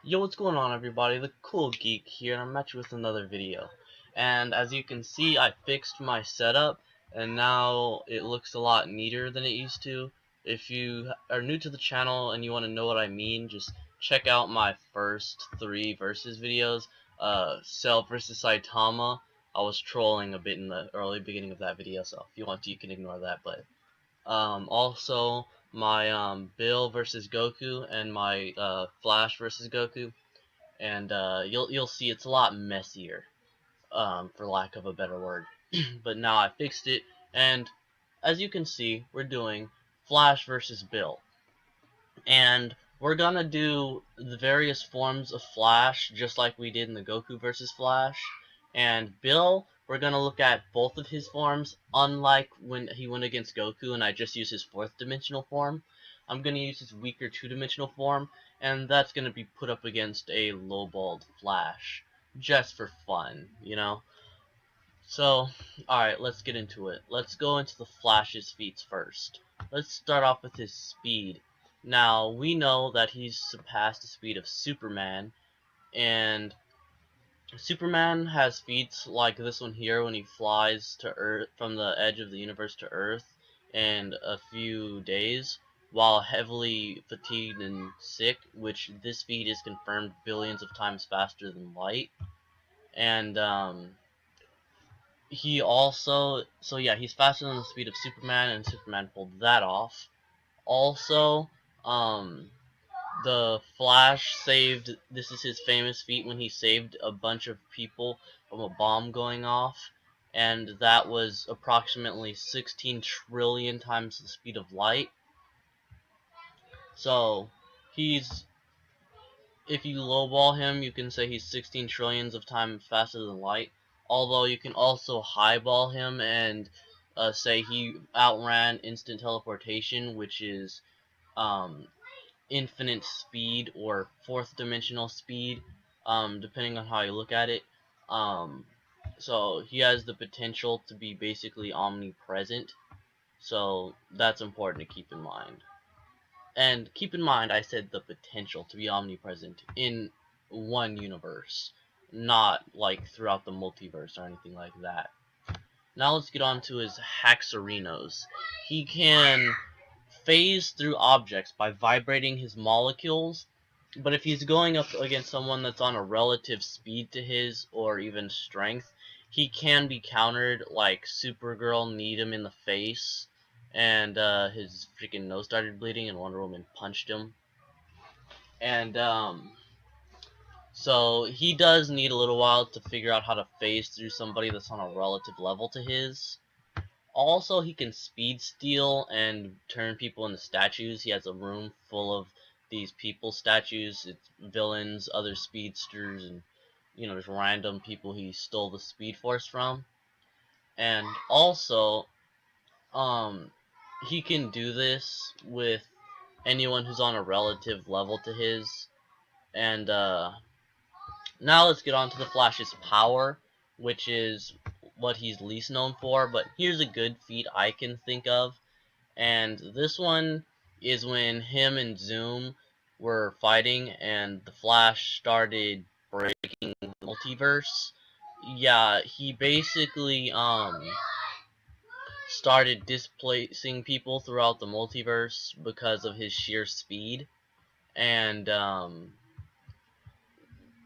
Yo, what's going on, everybody? The Cool Geek here, and I'm at you with another video. And as you can see, I fixed my setup, and now it looks a lot neater than it used to. If you are new to the channel and you want to know what I mean, just check out my first 3 versus videos. Cell versus Saitama. I was trolling a bit in the early beginning of that video, so if you want to, you can ignore that. But also my Bill versus Goku and my Flash versus Goku, and you'll see it's a lot messier, for lack of a better word. But now I fixed it, and as you can see, we're doing Flash versus Bill, and we're gonna do the various forms of Flash just like we did in the Goku versus Flash. And Bill, we're gonna look at both of his forms, unlike when he went against Goku and I just used his 4th dimensional form. I'm gonna use his weaker 2-dimensional form, and that's gonna be put up against a lowballed Flash, just for fun, you know? So, alright, let's get into it. Let's go into the Flash's feats first. Let's start off with his speed. Now, we know that he's surpassed the speed of Superman, and Superman has feats like this one here when he flies to Earth from the edge of the universe to Earth in a few days, while heavily fatigued and sick, which this feat is confirmed billions of times faster than light. And he also, so yeah, he's faster than the speed of Superman, and Superman pulled that off. Also, the Flash saved, this is his famous feat when he saved a bunch of people from a bomb going off, and that was approximately 16 trillion times the speed of light. So, he's, if you lowball him, you can say he's 16 trillions of times faster than light. Although you can also highball him and say he outran instant teleportation, which is infinite speed or 4th dimensional speed, depending on how you look at it. So he has the potential to be basically omnipresent. So that's important to keep in mind. And keep in mind, I said the potential to be omnipresent in one universe, not like throughout the multiverse or anything like that. Now let's get on to his Haxorinos. He can phase through objects by vibrating his molecules, but if he's going up against someone that's on a relative speed to his or even strength, he can be countered, like Supergirl kneed him in the face, and his freaking nose started bleeding, and Wonder Woman punched him. And so he does need a little while to figure out how to phase through somebody that's on a relative level to his. Also, he can speed steal and turn people into statues. He has a room full of these people statues. It's villains, other speedsters, and just random people he stole the Speed Force from. And also, he can do this with anyone who's on a relative level to his. And now let's get on to the Flash's power, which is what he's least known for. But here's a good feat I can think of. And this one is when him and Zoom were fighting and the Flash started breaking the multiverse. Yeah, he basically started displacing people throughout the multiverse because of his sheer speed. And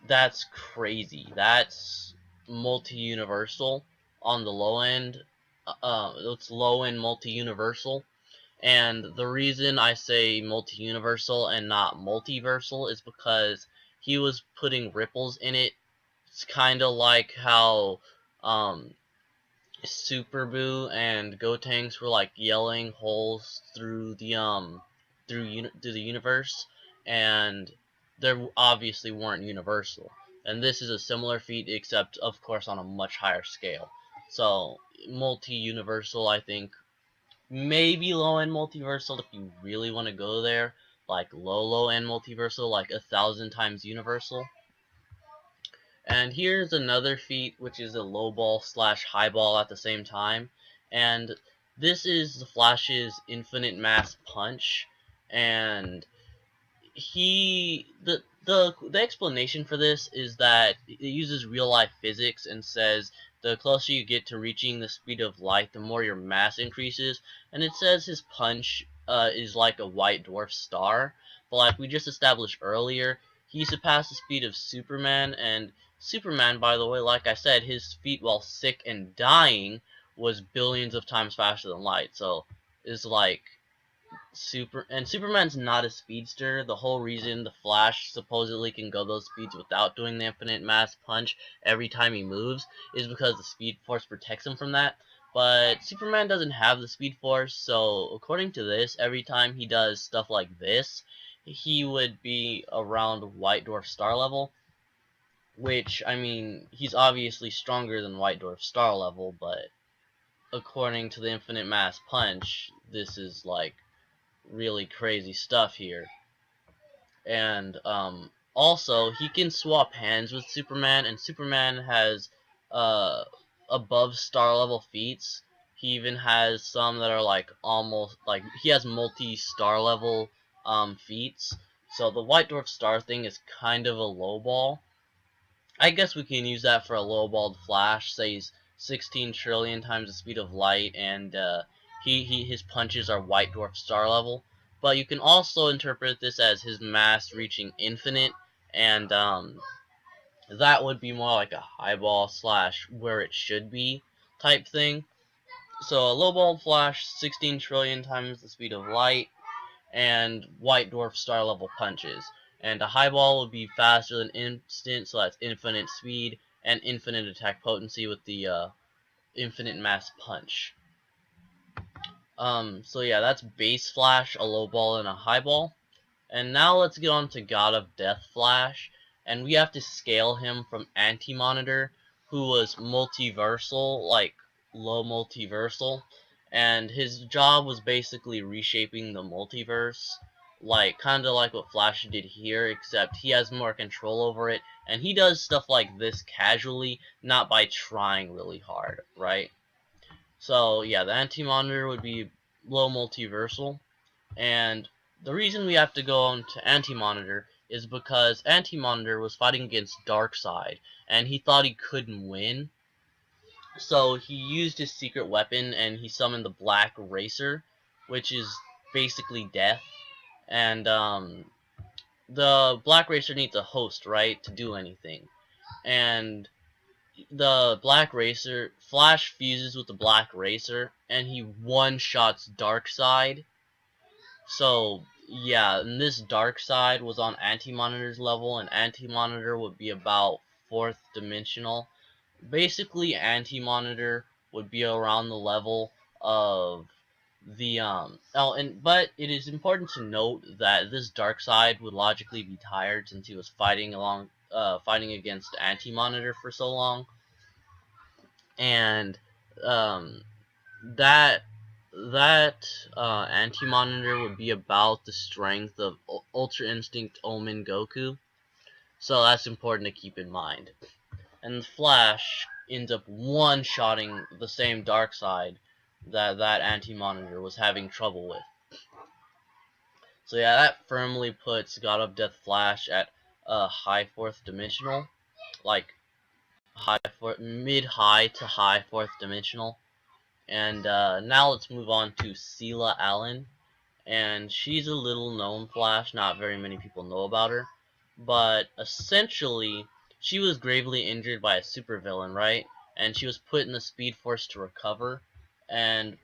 that's crazy. That's multi-universal on the low end. It's low-end multi-universal. And the reason I say multi-universal and not multiversal is because he was putting ripples in it. It's kind of like how Super Boo and Gotenks were like yelling holes through the through the universe, and they obviously weren't universal. And this is a similar feat, except of course on a much higher scale. So multi-universal, I think, maybe low-end multiversal if you really want to go there, like low-end multiversal, like 1,000 times universal. And here's another feat, which is a low ball slash high ball at the same time. And this is the Flash's infinite mass punch. And the the explanation for this is that it uses real life physics and says the closer you get to reaching the speed of light, the more your mass increases. And it says his punch is like a white dwarf star, but like we just established earlier, he surpassed the speed of Superman. And Superman, by the way, like I said, his feat while sick and dying was billions of times faster than light. So it's like Superman's not a speedster. The whole reason the Flash supposedly can go those speeds without doing the infinite mass punch every time he moves is because the Speed Force protects him from that. But Superman doesn't have the Speed Force, so according to this, every time he does stuff like this, he would be around White Dwarf star level. Which, I mean, he's obviously stronger than White Dwarf star level, but according to the infinite mass punch, this is like really crazy stuff here. And also he can swap hands with Superman, and Superman has uh, above star level feats. He even has some that are like almost like he has multi-star level feats. So the White Dwarf star thing is kind of a low ball. I guess we can use that for a low-balled Flash. Say he's 16 trillion times the speed of light, and his punches are White Dwarf star level. But you can also interpret this as his mass reaching infinite, and that would be more like a highball slash where it should be type thing. So a low-balled Flash, 16 trillion times the speed of light, and White Dwarf star level punches. And a highball would be faster than instant, so that's infinite speed and infinite attack potency with the infinite mass punch. So yeah, that's base Flash, a low ball, and a high ball. And now let's get on to God of Death Flash, and we have to scale him from Anti-Monitor, who was multiversal, like low multiversal, and his job was basically reshaping the multiverse, like kind of like what Flash did here, except he has more control over it, and he does stuff like this casually, not by trying really hard, right? So yeah, the Anti-Monitor would be low multiversal, and the reason we have to go on to Anti-Monitor is because Anti-Monitor was fighting against Darkseid, and he thought he couldn't win. So he used his secret weapon, and he summoned the Black Racer, which is basically death. And the Black Racer needs a host, right, to do anything. And the Black Racer, Flash fuses with the Black Racer, and he one-shots Darkseid. So yeah, and this Darkseid was on Anti-Monitor's level, and Anti-Monitor would be about 4th dimensional. Basically, Anti-Monitor would be around the level of the but it is important to note that this Darkseid would logically be tired since he was fighting against Anti-Monitor for so long. And um that Anti-Monitor would be about the strength of Ultra Instinct Omen Goku, so that's important to keep in mind. And Flash ends up one-shotting the same Darkseid that Anti-Monitor was having trouble with. So yeah, that firmly puts God of Death Flash at high 4th dimensional, like mid-high to high 4th dimensional. And now let's move on to Sela Allen, and she's a little known Flash, not very many people know about her, but essentially she was gravely injured by a supervillain, right? And she was put in the Speed Force to recover, and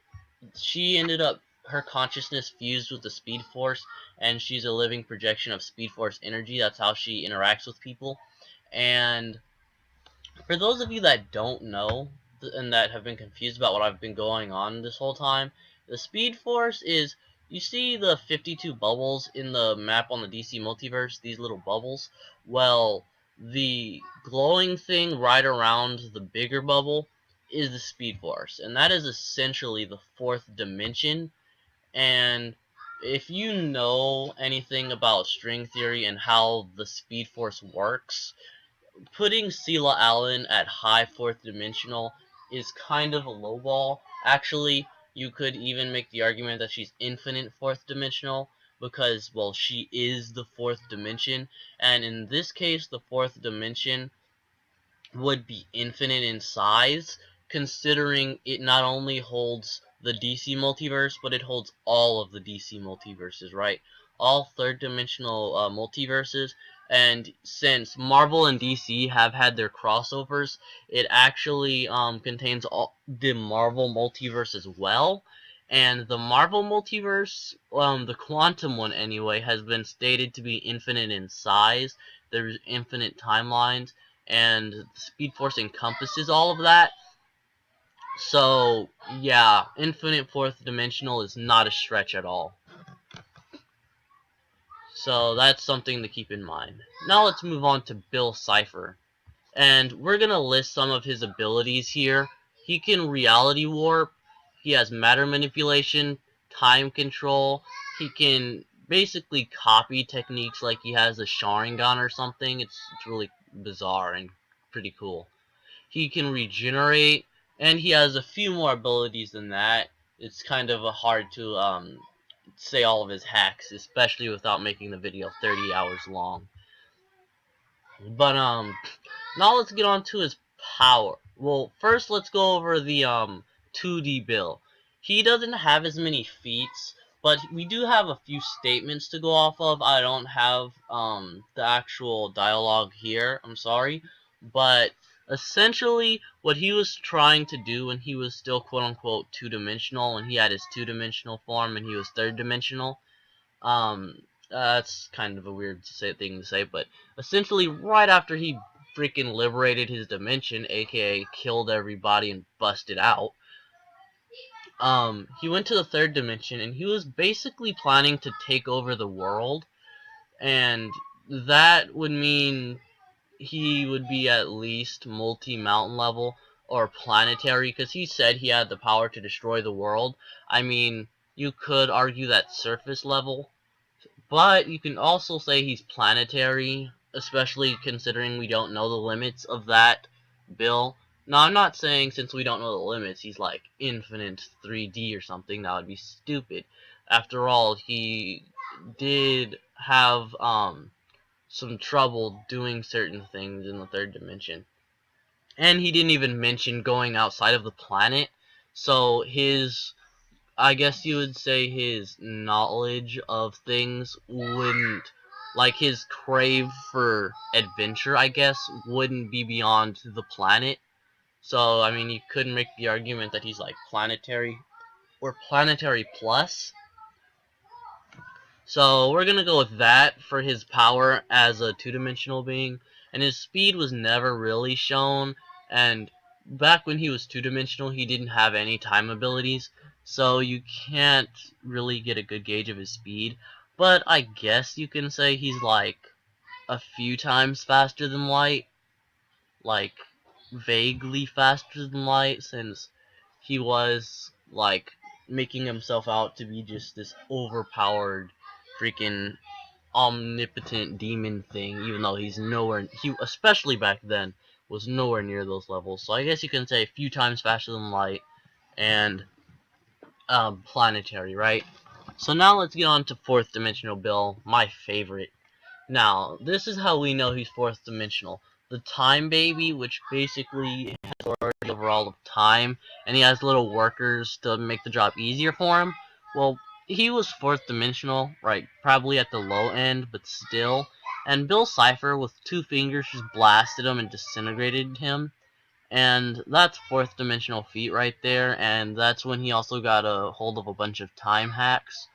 she ended up, her consciousness fused with the Speed Force, and she's a living projection of Speed Force energy. That's how she interacts with people. And for those of you that don't know and that have been confused about what I've been going on this whole time, the Speed Force is, you see the 52 bubbles in the map on the DC Multiverse, these little bubbles? Well, the glowing thing right around the bigger bubble is the Speed Force, and that is essentially the 4th dimension. And if you know anything about string theory and how the Speed Force works, putting Sela Allen at high 4th dimensional is kind of a lowball. Actually, you could even make the argument that she's infinite 4th dimensional, because, well, she is the fourth dimension, and in this case the fourth dimension would be infinite in size, considering it not only holds the DC multiverse, but it holds all of the DC multiverses, right? All third dimensional multiverses. And since Marvel and DC have had their crossovers, it actually contains all the Marvel multiverse as well. And the Marvel multiverse, the quantum one anyway, has been stated to be infinite in size. There's infinite timelines, and Speed Force encompasses all of that. So yeah, infinite fourth dimensional is not a stretch at all. So that's something to keep in mind. Now let's move on to Bill Cipher. And we're gonna list some of his abilities here. He can reality warp, he has matter manipulation, time control, he can basically copy techniques like he has a Sharingan or something. It's really bizarre and pretty cool. He can regenerate, and he has a few more abilities than that. It's kind of hard to say all of his hacks, especially without making the video 30 hours long. But now let's get on to his power. Well, first let's go over the 2D Bill. He doesn't have as many feats, but we do have a few statements to go off of. I don't have the actual dialogue here, I'm sorry, but essentially what he was trying to do when he was still quote-unquote two-dimensional, and he had his two-dimensional form and he was third-dimensional, that's kind of a weird thing to say, but essentially right after he freaking liberated his dimension, aka killed everybody and busted out, he went to the third dimension and he was basically planning to take over the world, and that would mean he would be at least multi-mountain level or planetary, because he said he had the power to destroy the world. I mean, you could argue that surface level, but you can also say he's planetary, especially considering we don't know the limits of that Bill. Now, I'm not saying since we don't know the limits, he's like infinite 3D or something. That would be stupid. After all, he did have some trouble doing certain things in the third dimension. And he didn't even mention going outside of the planet. So his, I guess you would say, his knowledge of things wouldn't, like his crave for adventure, I guess, wouldn't be beyond the planet. So, I mean, you could make the argument that he's like planetary or planetary plus. So we're gonna go with that for his power as a two-dimensional being. And his speed was never really shown, and back when he was two-dimensional he didn't have any time abilities, so you can't really get a good gauge of his speed. But I guess you can say he's like a few times faster than light, like vaguely faster than light, since he was like making himself out to be just this overpowered freaking omnipotent demon thing, even though he's nowhere, he especially back then was nowhere near those levels. So I guess you can say a few times faster than light and planetary, right? So now let's get on to fourth dimensional Bill, my favorite. Now, this is how we know he's fourth dimensional. The Time Baby, which basically has authority over all of time, and he has little workers to make the job easier for him. Well, he was fourth dimensional, right? Probably at the low end, but still. And Bill Cipher, with 2 fingers, just blasted him and disintegrated him. And that's fourth dimensional feat right there, and that's when he also got a hold of a bunch of time hacks.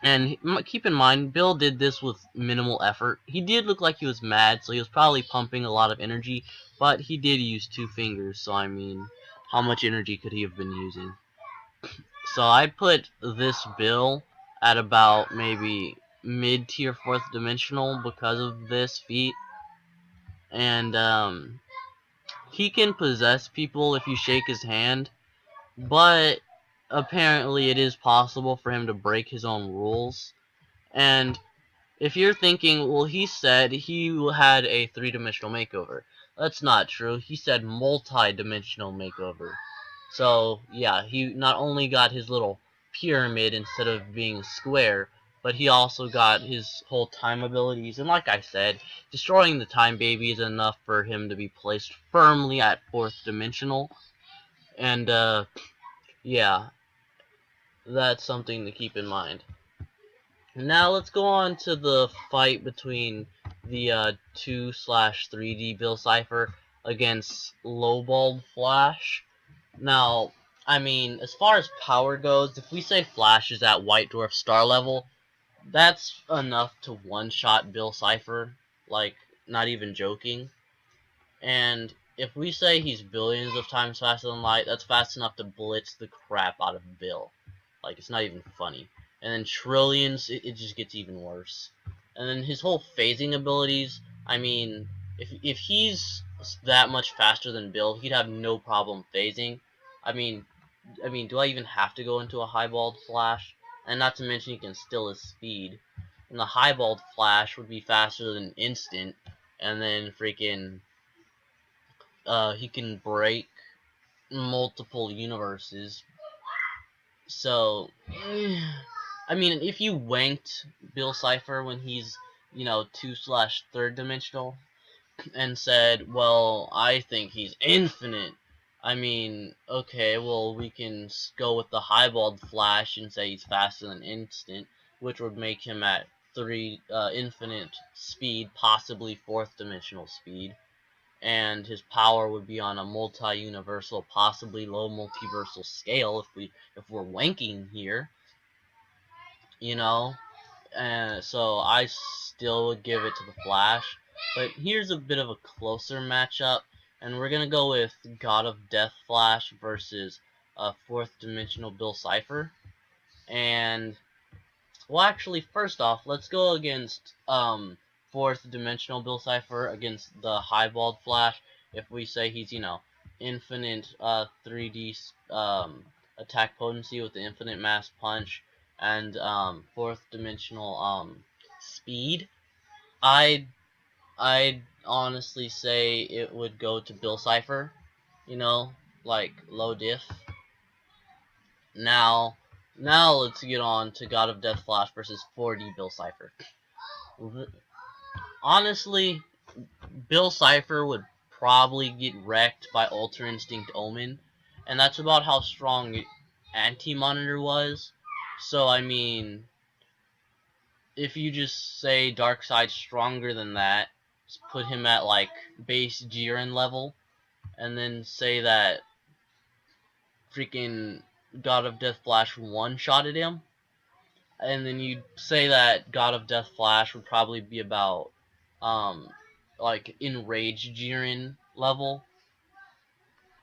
And keep in mind, Bill did this with minimal effort. He did look like he was mad, so he was probably pumping a lot of energy, but he did use 2 fingers, so I mean, how much energy could he have been using? So I put this Bill at about maybe mid-tier fourth dimensional because of this feat. And he can possess people if you shake his hand, but apparently it is possible for him to break his own rules. And if you're thinking, well, he said he had a 3-dimensional makeover. That's not true. He said multi-dimensional makeover. So, yeah, he not only got his little pyramid instead of being square, but he also got his whole time abilities, and like I said, destroying the time baby is enough for him to be placed firmly at 4th dimensional, and yeah, that's something to keep in mind. Now let's go on to the fight between the 2/3D Bill Cipher against Lowballed Flash. Now, I mean, as far as power goes, if we say Flash is at White Dwarf star level, that's enough to one-shot Bill Cipher, like, not even joking. And if we say he's billions of times faster than light, that's fast enough to blitz the crap out of Bill. Like, it's not even funny. And then trillions, it just gets even worse. And then his whole phasing abilities, I mean, if he's that much faster than Bill, he'd have no problem phasing. I mean, do I even have to go into a highballed Flash? And not to mention he can steal his speed. And the highballed Flash would be faster than Instant, and then freaking he can break multiple universes. So, I mean, if you wanked Bill Cipher when he's, 2/3 dimensional, and said, well, I think he's infinite, I mean, okay, well, we can go with the highballed Flash and say he's faster than Instant, which would make him at infinite speed, possibly 4th dimensional speed. And his power would be on a multi-universal, possibly low multiversal scale if we're wanking here, so I still would give it to the Flash. But here's a bit of a closer matchup, and we're gonna go with God of Death Flash versus 4th dimensional Bill Cipher. And well, actually, first off, let's go against 4th dimensional Bill Cipher against the highballed Flash. If we say he's, infinite 3D attack potency with the infinite mass punch and 4th dimensional speed, I'd honestly say it would go to Bill Cipher, like low diff. Now let's get on to God of Death Flash versus 4D Bill Cipher. Honestly, Bill Cipher would probably get wrecked by Ultra Instinct Omen, and that's about how strong Anti-Monitor was. So, I mean, if you just say Darkseid's stronger than that, just put him at, like, base Jiren level, and then say that freaking God of Death Flash one-shotted him, and then you'd say that God of Death Flash would probably be about, like, Enraged Jiren level,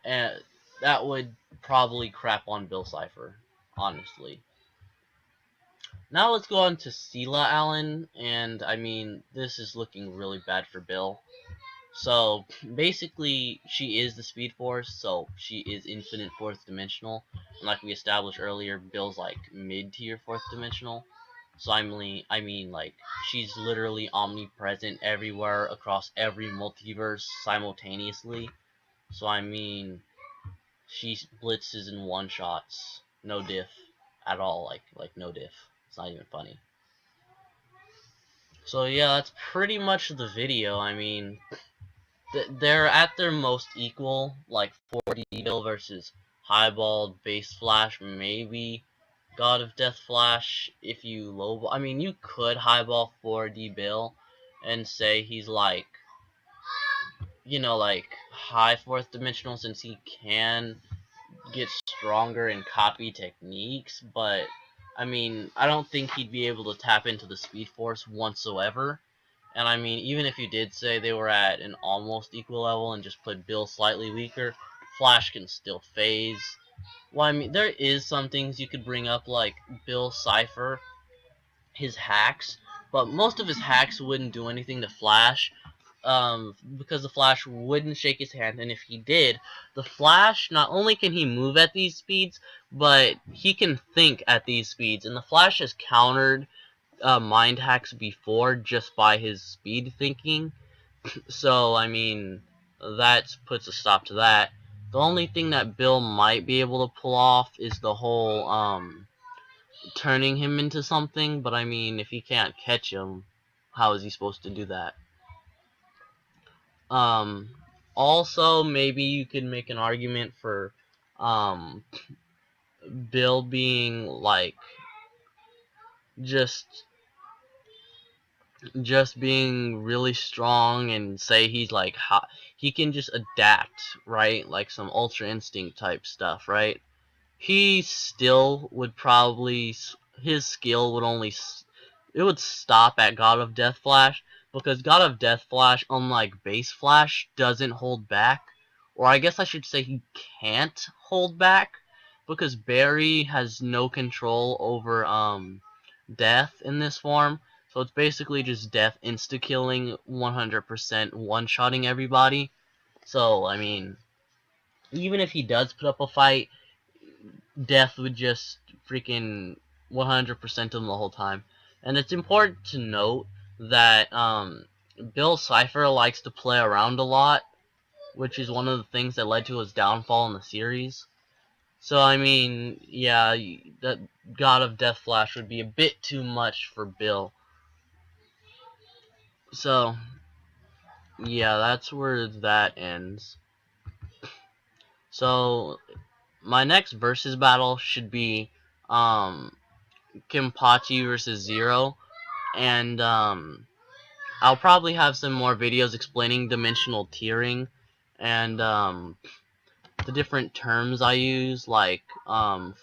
and that would probably crap on Bill Cipher, honestly. Now let's go on to Sela Allen, and I mean, this is looking really bad for Bill. So, basically, she is the Speed Force, so she is infinite 4th dimensional. And like we established earlier, Bill's like mid-tier 4th dimensional. So I mean, like, she's literally omnipresent everywhere across every multiverse simultaneously. So I mean, she blitzes in one-shots, no diff at all, like no diff. It's not even funny. So yeah, that's pretty much the video. I mean, they're at their most equal, like 4D Bill versus highballed base Flash, maybe God of Death Flash if you lowball. I mean, you could highball 4D Bill and say he's like, like high 4th dimensional, since he can get stronger and copy techniques, but I mean, I don't think he'd be able to tap into the Speed Force whatsoever. And I mean, even if you did say they were at an almost equal level and just put Bill slightly weaker, Flash can still phase. Well, I mean, there is some things you could bring up, like Bill Cipher, his hacks, but most of his hacks wouldn't do anything to Flash, because the Flash wouldn't shake his hand, and if he did, the Flash, not only can he move at these speeds, but he can think at these speeds, and the Flash has countered mind hacks before just by his speed thinking. So, I mean, that puts a stop to that. The only thing that Bill might be able to pull off is the whole, turning him into something, but I mean, if he can't catch him, how is he supposed to do that? Um, Also, maybe you could make an argument for um, Bill being like just being really strong, and say he's like he can just adapt, right? Like some Ultra Instinct type stuff, right? He still would probably, his skill would only it would stop at God of Death Flash, because God of Death Flash, unlike Base Flash, doesn't hold back. Or I guess I should say he can't hold back, because Barry has no control over Death in this form. So it's basically just Death insta-killing 100%, one-shotting everybody. So, I mean, even if he does put up a fight, Death would just freaking 100% him the whole time. And it's important to note that Bill Cipher likes to play around a lot, which is one of the things that led to his downfall in the series. So, I mean, yeah, that God of Death Flash would be a bit too much for Bill. So, yeah, that's where that ends. So, my next versus battle should be Kenpachi versus Zero, and I'll probably have some more videos explaining dimensional tiering and the different terms I use, like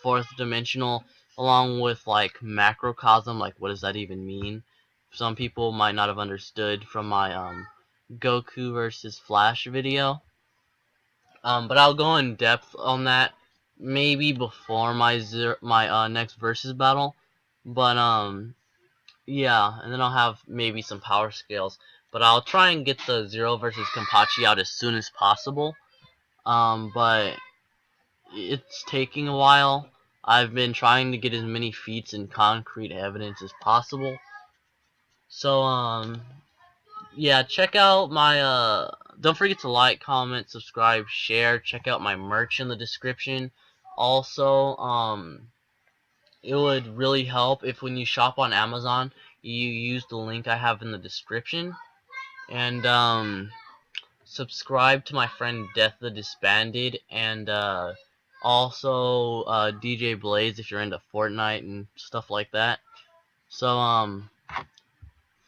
fourth dimensional, along with like macrocosm. Like, what does that even mean? Some people might not have understood from my Goku versus Flash video. But I'll go in depth on that maybe before my next versus battle. But yeah, and then I'll have maybe some power scales. But I'll try and get the Zero versus Kenpachi out as soon as possible. But it's taking a while. I've been trying to get as many feats and concrete evidence as possible. So, yeah, check out my, don't forget to like, comment, subscribe, share. Check out my merch in the description. Also, it would really help if when you shop on Amazon, you use the link I have in the description. And, subscribe to my friend Death the Disbanded, and, also, DJ Blaze if you're into Fortnite and stuff like that. So,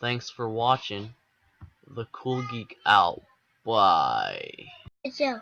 thanks for watching. The Cool Geek out. Bye. It's you.